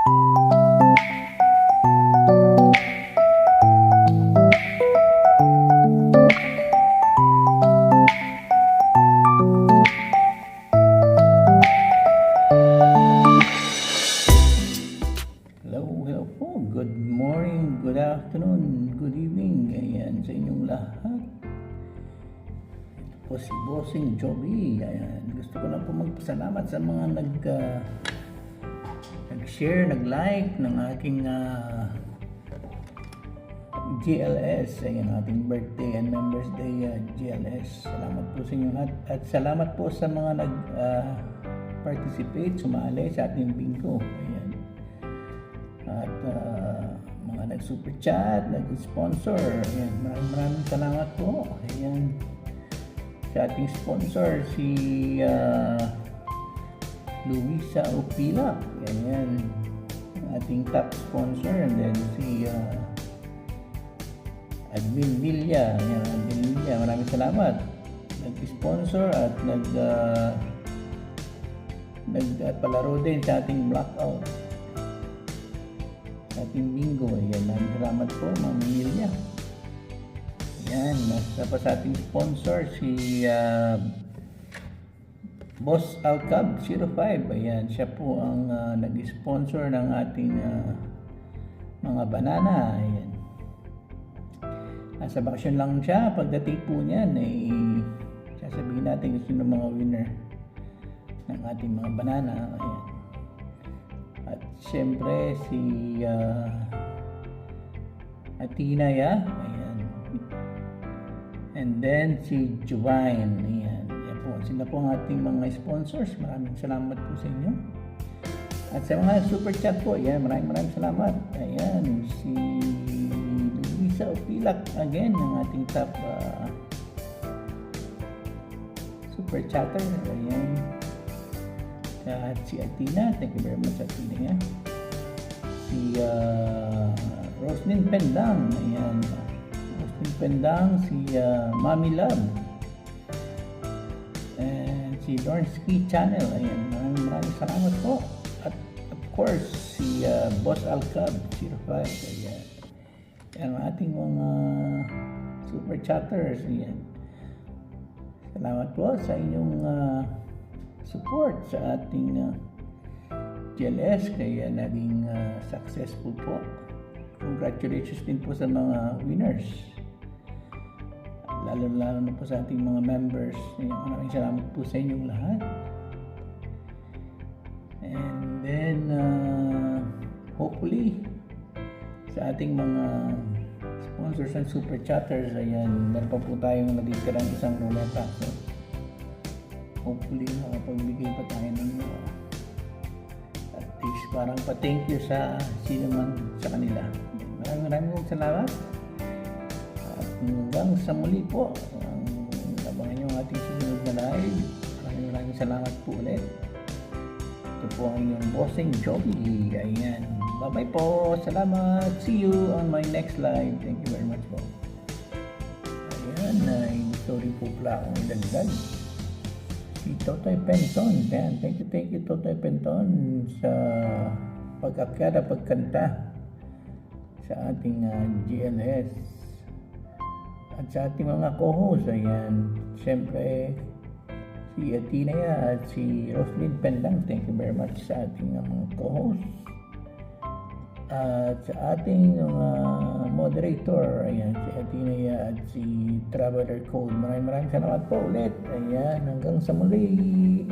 Hello po. Good morning, good afternoon, good evening. Ayan, sa inyong lahat. Ito po si Bossing Joby. Ayan, gusto ko lang po magpasalamat sa mga nag-share, nag-like ng aking GLS. Ayan, ating birthday and Members Day GLS. Salamat po sa inyo lahat. At salamat po sa mga participate, sumali sa ating bingo. Ayan. At mga nag-super chat, nag-sponsor. Ayan, maraming salamat po. Ayan. Sa ating sponsor, si Luisa Opila. Ayan. Ating top sponsor. And then si Admin Villa. Ayan, Admin Villa. Maraming salamat. Nag-sponsor at nagpalaro din sa ating blackout. Ating bingo. Ayan, maraming salamat po, Ma'am Emilia. Ayan, tapos ating sponsor si Boss Alcab 05. Ayan, siya po ang nag-sponsor ng ating mga banana. Ayan. Nasa bakasyon lang siya. Pagdating po niyan, sasabihin natin kung sino mga winner ng ating mga banana. Ayan. At siyempre si Athena, ayan. And then si Juvine, ayan. Ayan po. Sila po ang ating mga sponsors. Maraming salamat po sa inyo. At sa mga super chat po, ayan, maraming salamat. Ayan, si Luisa Opilak again, ang ating top super chatter. Ayan. At si Athena, thank you very much Athena. Si Roslyn Pendang, ayan. Roslyn Pendang, si Mami Love. And si Dornsky Channel, ayan. Maraming salamat po. At of course, si Boss Alcab 05, ayan. Yan ang ating mga super chatters, ayan. Salamat po sa inyong support sa ating GLS, kaya naging successful po. Congratulations din po sa mga winners, lalo na po sa ating mga members. Maraming salamat po sa inyong lahat. And then hopefully sa ating mga sponsors and super chatters, ayan, meron pa po tayong natitirang isang ruleta. So hopefully makapagbigay pa tayo ng at least parang pa-thank you sa sino man sa kanila. Maraming salamat. At hanggang sa muli po, abangan nyo ang ating susunod na live. Maraming salamat po ulit. Ito po ang inyong Bossing Joby. Ayan. Bye-bye po. Salamat. See you on my next live. Thank you very much po. Ayan. Gusto rin po pala akong idagdag si Totoy Penton. Thank you Totoy Penton sa pag-akyat at pagkanta sa ating GLS at sa ating mga co-host. Ayan, siyempre si Athena at si Roslyn Pendang. Thank you very much sa ating mga co-host at sa ating moderator. Ayan, si Athena at si Traveler Code. Maraming salamat po ulit. Ayan, hanggang sa muli.